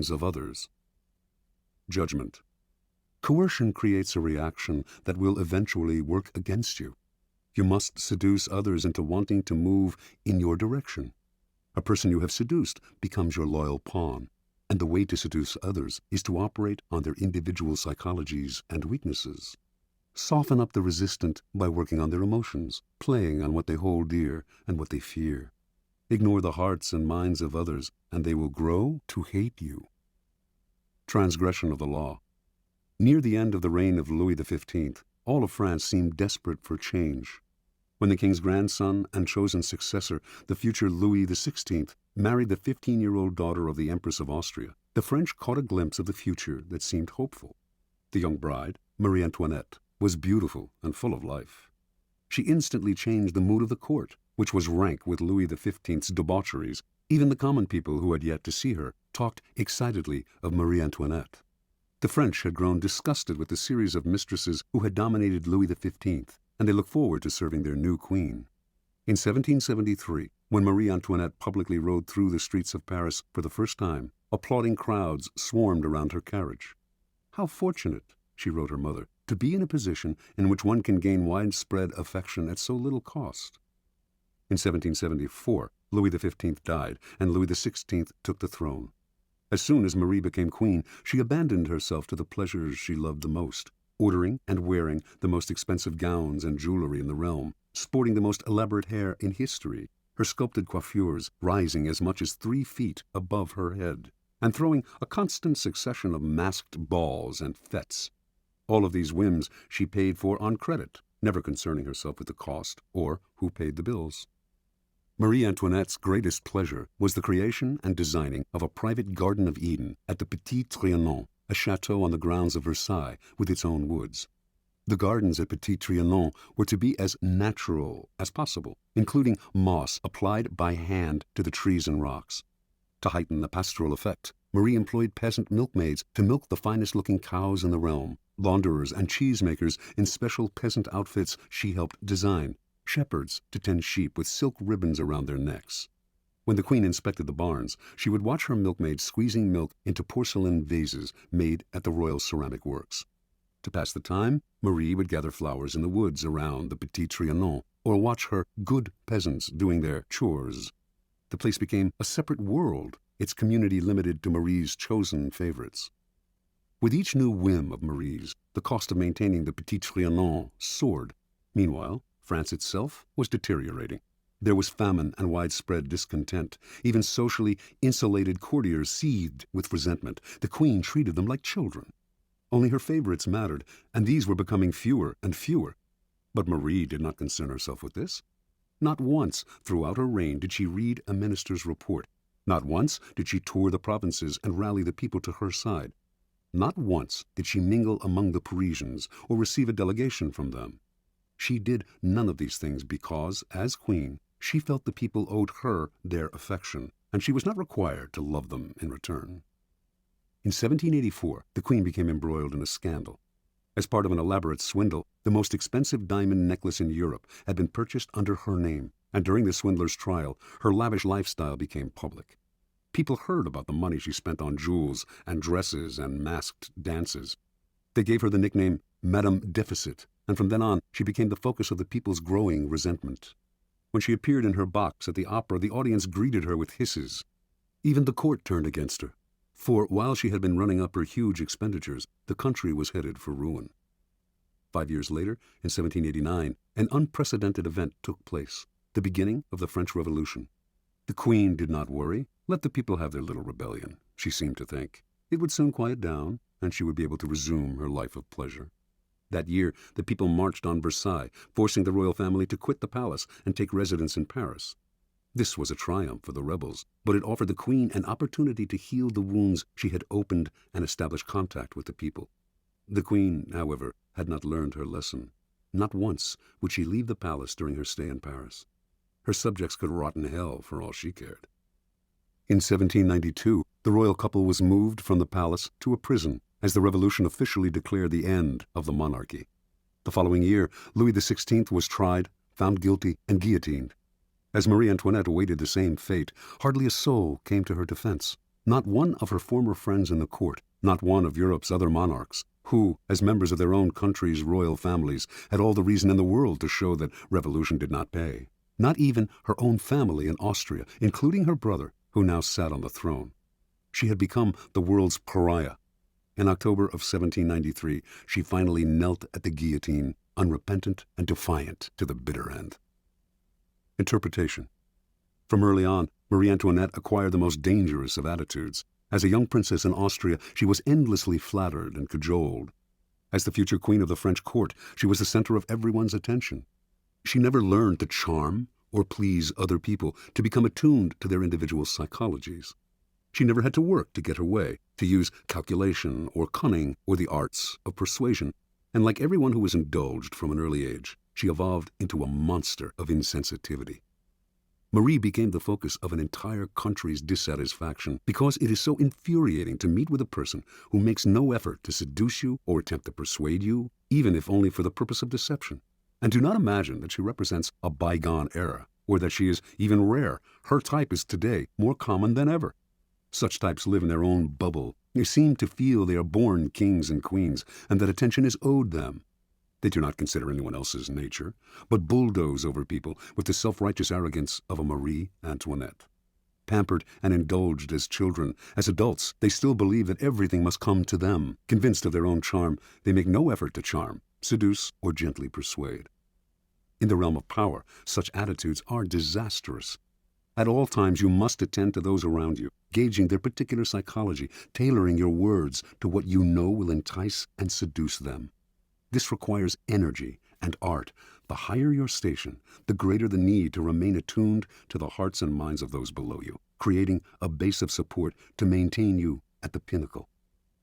minds of others. Judgment. Coercion creates a reaction that will eventually work against you. You must seduce others into wanting to move in your direction. A person you have seduced becomes your loyal pawn, and the way to seduce others is to operate on their individual psychologies and weaknesses. Soften up the resistant by working on their emotions, playing on what they hold dear and what they fear. Ignore the hearts and minds of others, and they will grow to hate you. Transgression of the law. Near the end of the reign of Louis XV, all of France seemed desperate for change. When the king's grandson and chosen successor, the future Louis XVI, married the 15-year-old daughter of the Empress of Austria, the French caught a glimpse of the future that seemed hopeful. The young bride, Marie Antoinette, was beautiful and full of life. She instantly changed the mood of the court, which was rank with Louis XV's debaucheries. Even the common people who had yet to see her talked excitedly of Marie Antoinette. The French had grown disgusted with the series of mistresses who had dominated Louis XV, and they looked forward to serving their new queen. In 1773, when Marie Antoinette publicly rode through the streets of Paris for the first time, applauding crowds swarmed around her carriage. "How fortunate," she wrote her mother, "to be in a position in which one can gain widespread affection at so little cost." In 1774, Louis XV died, and Louis XVI took the throne. As soon as Marie became queen, she abandoned herself to the pleasures she loved the most, ordering and wearing the most expensive gowns and jewelry in the realm, sporting the most elaborate hair in history, her sculpted coiffures rising as much as 3 feet above her head, and throwing a constant succession of masked balls and fêtes. All of these whims she paid for on credit, never concerning herself with the cost or who paid the bills. Marie Antoinette's greatest pleasure was the creation and designing of a private Garden of Eden at the Petit Trianon, a chateau on the grounds of Versailles with its own woods. The gardens at Petit Trianon were to be as natural as possible, including moss applied by hand to the trees and rocks. To heighten the pastoral effect, Marie employed peasant milkmaids to milk the finest-looking cows in the realm, launderers and cheesemakers in special peasant outfits she helped design, shepherds to tend sheep with silk ribbons around their necks. When the queen inspected the barns, she would watch her milkmaids squeezing milk into porcelain vases made at the Royal Ceramic Works. To pass the time, Marie would gather flowers in the woods around the Petit Trianon, or watch her good peasants doing their chores. The place became a separate world, its community limited to Marie's chosen favorites. With each new whim of Marie's, the cost of maintaining the Petit Trianon soared. Meanwhile, France itself was deteriorating. There was famine and widespread discontent. Even socially insulated courtiers seethed with resentment. The queen treated them like children. Only her favorites mattered, and these were becoming fewer and fewer. But Marie did not concern herself with this. Not once throughout her reign did she read a minister's report. Not once did she tour the provinces and rally the people to her side. Not once did she mingle among the Parisians or receive a delegation from them. She did none of these things because, as queen, she felt the people owed her their affection, and she was not required to love them in return. In 1784, the queen became embroiled in a scandal. As part of an elaborate swindle, the most expensive diamond necklace in Europe had been purchased under her name, and during the swindler's trial, her lavish lifestyle became public. People heard about the money she spent on jewels and dresses and masked dances. They gave her the nickname Madame Deficit, and from then on she became the focus of the people's growing resentment. When she appeared in her box at the opera, the audience greeted her with hisses. Even the court turned against her, for while she had been running up her huge expenditures, the country was headed for ruin. 5 years later, in 1789, an unprecedented event took place, the beginning of the French Revolution. The queen did not worry. Let the people have their little rebellion, she seemed to think. It would soon quiet down, and she would be able to resume her life of pleasure. That year, the people marched on Versailles, forcing the royal family to quit the palace and take residence in Paris. This was a triumph for the rebels, but it offered the queen an opportunity to heal the wounds she had opened and establish contact with the people. The queen, however, had not learned her lesson. Not once would she leave the palace during her stay in Paris. Her subjects could rot in hell for all she cared. In 1792, the royal couple was moved from the palace to a prison, as the revolution officially declared the end of the monarchy. The following year, Louis XVI was tried, found guilty, and guillotined. As Marie Antoinette awaited the same fate, hardly a soul came to her defense. Not one of her former friends in the court, not one of Europe's other monarchs, who, as members of their own country's royal families, had all the reason in the world to show that revolution did not pay. Not even her own family in Austria, including her brother, who now sat on the throne. She had become the world's pariah. In October of 1793, she finally knelt at the guillotine, unrepentant and defiant to the bitter end. Interpretation. From early on, Marie Antoinette acquired the most dangerous of attitudes. As a young princess in Austria, she was endlessly flattered and cajoled. As the future queen of the French court, she was the center of everyone's attention. She never learned to charm or please other people, to become attuned to their individual psychologies. She never had to work to get her way, to use calculation or cunning or the arts of persuasion. And like everyone who was indulged from an early age, she evolved into a monster of insensitivity. Marie became the focus of an entire country's dissatisfaction because it is so infuriating to meet with a person who makes no effort to seduce you or attempt to persuade you, even if only for the purpose of deception. And do not imagine that she represents a bygone era, or that she is even rare. Her type is today more common than ever. Such types live in their own bubble. They seem to feel they are born kings and queens, and that attention is owed them. They do not consider anyone else's nature, but bulldoze over people with the self-righteous arrogance of a Marie Antoinette. Pampered and indulged as children, as adults, they still believe that everything must come to them. Convinced of their own charm, they make no effort to charm, seduce, or gently persuade. In the realm of power, such attitudes are disastrous. At all times, you must attend to those around you, gauging their particular psychology, tailoring your words to what you know will entice and seduce them. This requires energy and art. The higher your station, the greater the need to remain attuned to the hearts and minds of those below you, creating a base of support to maintain you at the pinnacle.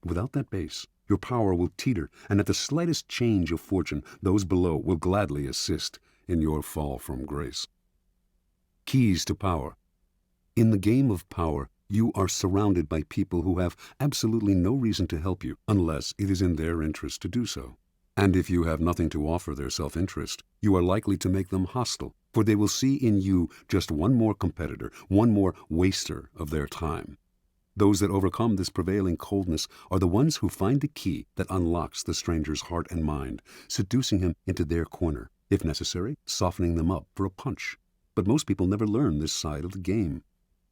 Without that base, your power will teeter, and at the slightest change of fortune, those below will gladly assist in your fall from grace. Keys to power. In the game of power, you are surrounded by people who have absolutely no reason to help you unless it is in their interest to do so. And if you have nothing to offer their self-interest, you are likely to make them hostile, for they will see in you just one more competitor, one more waster of their time. Those that overcome this prevailing coldness are the ones who find the key that unlocks the stranger's heart and mind, seducing him into their corner, if necessary, softening them up for a punch. But most people never learn this side of the game.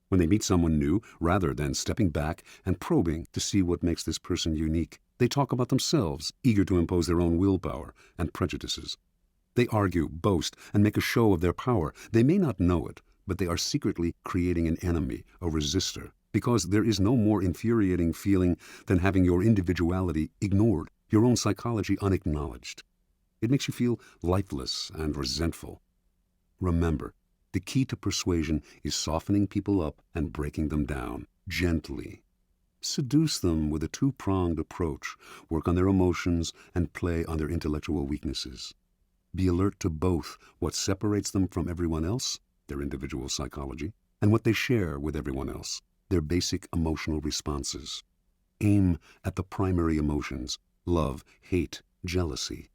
When they meet someone new, rather than stepping back and probing to see what makes this person unique, they talk about themselves, eager to impose their own willpower and prejudices. They argue, boast, and make a show of their power. They may not know it, but they are secretly creating an enemy, a resistor, because there is no more infuriating feeling than having your individuality ignored, your own psychology unacknowledged. It makes you feel lifeless and resentful. Remember, the key to persuasion is softening people up and breaking them down, gently. Seduce them with a two-pronged approach. Work on their emotions and play on their intellectual weaknesses. Be alert to both what separates them from everyone else, their individual psychology, and what they share with everyone else, their basic emotional responses. Aim at the primary emotions: love, hate, jealousy.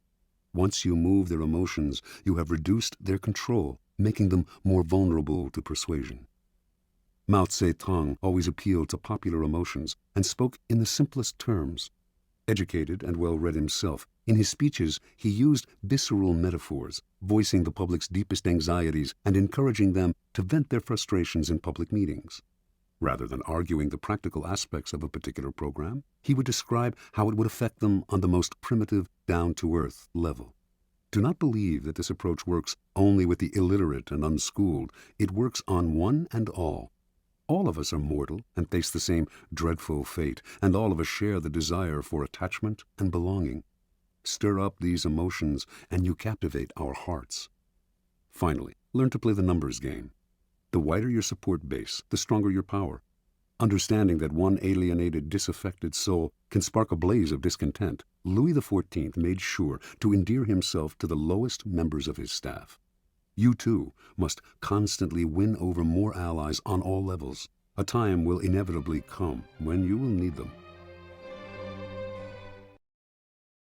Once you move their emotions, you have reduced their control, making them more vulnerable to persuasion. Mao Zedong always appealed to popular emotions and spoke in the simplest terms. Educated and well-read himself, in his speeches he used visceral metaphors, voicing the public's deepest anxieties and encouraging them to vent their frustrations in public meetings. Rather than arguing the practical aspects of a particular program, he would describe how it would affect them on the most primitive, down-to-earth level. Do not believe that this approach works only with the illiterate and unschooled. It works on one and all. All of us are mortal and face the same dreadful fate, and all of us share the desire for attachment and belonging. Stir up these emotions, and you captivate our hearts. Finally, learn to play the numbers game. The wider your support base, the stronger your power. Understanding that one alienated, disaffected soul can spark a blaze of discontent, Louis XIV made sure to endear himself to the lowest members of his staff. You, too, must constantly win over more allies on all levels. A time will inevitably come when you will need them.